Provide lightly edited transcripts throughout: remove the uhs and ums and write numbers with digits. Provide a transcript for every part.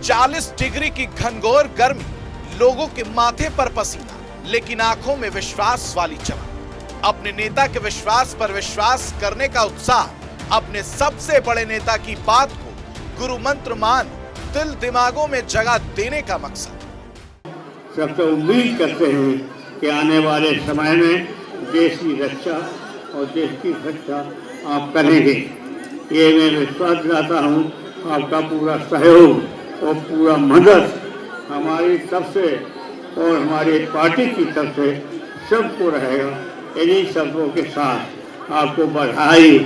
40 degree की घनघोर गर्मी, लोगों के माथे पर पसीना, लेकिन आंखों में विश्वास वाली चमक। अपने नेता के विश्वास पर विश्वास करने का उत्साह, अपने सबसे बड़े नेता की बात को गुरु मंत्र मान दिल दिमागों में जगह देने का मकसद। सबसे उम्मीद करते हैं कि आने वाले समय में देश की रक्षा और देश की रक्षा आप करेंगे। ये मैं विश्वास दिलाता हूँ। आपका पूरा सहयोग और पूरा मदद हमारी तरफ से और हमारी पार्टी की तरफ से सबको रहेगा। इन्हीं शब्दों के साथ आपको बधाई,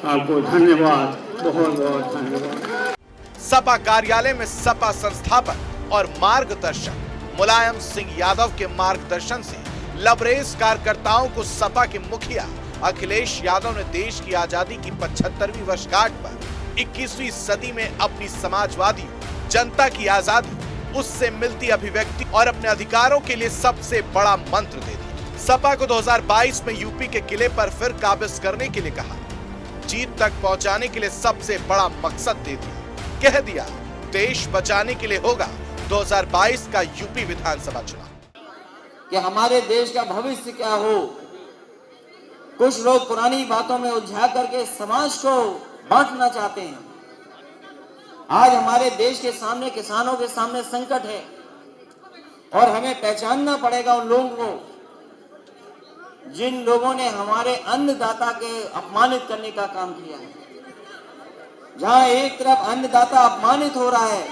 आपको धन्यवाद, बहुत बहुत धन्यवाद। सपा कार्यालय में सपा संस्थापक और मार्गदर्शक मुलायम सिंह यादव के मार्गदर्शन से लबरेज कार्यकर्ताओं को सपा के मुखिया अखिलेश यादव ने देश की आजादी की 75वीं वर्षगांठ पर 21वीं सदी में अपनी समाजवादी जनता की आजादी, उससे मिलती अभिव्यक्ति और अपने अधिकारों के लिए सबसे बड़ा मंत्र दे दिया। सपा को 2022 में यूपी के किले पर फिर काबिज करने के लिए कहा, जीत तक पहुंचाने के लिए सबसे बड़ा मकसद दे दिया। कह दिया देश बचाने के लिए होगा 2022 का यूपी विधानसभा चुनाव। कि हमारे देश का भविष्य क्या हो। कुछ लोग पुरानी बातों में उलझा करके समाज को बांटना चाहते हैं। आज हमारे देश के सामने, किसानों के सामने संकट है और हमें पहचानना पड़ेगा उन लोगों को जिन लोगों ने हमारे अन्नदाता के अपमानित करने का काम किया है। जहां एक तरफ अन्नदाता अपमानित हो रहा है,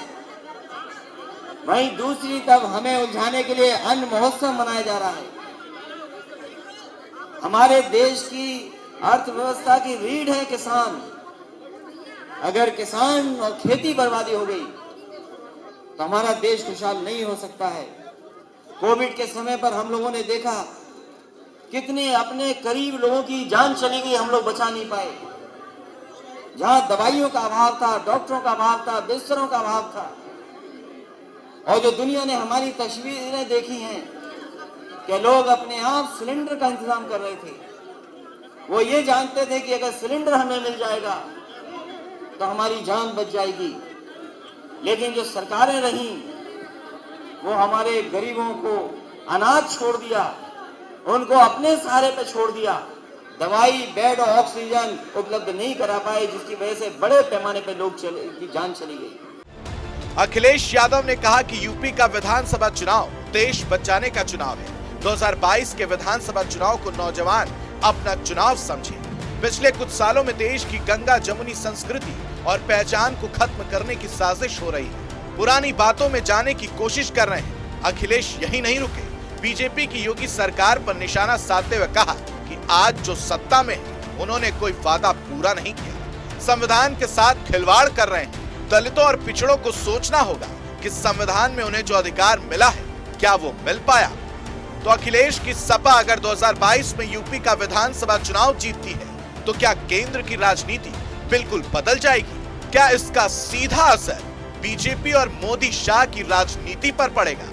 वहीं दूसरी तरफ हमें उलझाने के लिए अन्न महोत्सव मनाया जा रहा है। हमारे देश की अर्थव्यवस्था की रीढ़ है किसान। अगर किसान और खेती बर्बादी हो गई तो हमारा देश खुशहाल नहीं हो सकता है। कोविड के समय पर हम लोगों ने देखा कितने अपने करीब लोगों की जान चली गई, हम लोग बचा नहीं पाए। जहां दवाइयों का अभाव था, डॉक्टरों का अभाव था, बिस्तरों का अभाव था। और जो दुनिया ने हमारी तस्वीरें देखी हैं कि लोग अपने आप सिलेंडर का इंतजाम कर रहे थे। वो ये जानते थे कि अगर सिलेंडर हमें मिल जाएगा तो हमारी जान बच जाएगी। लेकिन जो सरकारें रहीं वो हमारे गरीबों को अनाज छोड़ दिया, उनको अपने सहारे पे छोड़ दिया। दवाई, बेड और ऑक्सीजन उपलब्ध नहीं करा पाए, जिसकी वजह से बड़े पैमाने पे लोग की जान चली गई। अखिलेश यादव ने कहा कि यूपी का विधानसभा चुनाव देश बचाने का चुनाव है। 2022 के विधानसभा चुनाव को नौजवान अपना चुनाव समझे। पिछले कुछ सालों में देश की गंगा जमुनी संस्कृति और पहचान को खत्म करने की साजिश हो रही है। पुरानी बातों में जाने की कोशिश कर रहे हैं। अखिलेश यही नहीं रुके, बीजेपी की योगी सरकार पर निशाना साधते हुए कहा कि आज जो सत्ता में है उन्होंने कोई वादा पूरा नहीं किया, संविधान के साथ खिलवाड़ कर रहे हैं। दलितों और पिछड़ों को सोचना होगा कि संविधान में उन्हें जो अधिकार मिला है क्या वो मिल पाया। तो अखिलेश की सपा अगर 2022 में यूपी का विधानसभा चुनाव जीतती है तो क्या केंद्र की राजनीति बिल्कुल बदल जाएगी? क्या इसका सीधा असर बीजेपी और मोदी शाह की राजनीति पर पड़ेगा?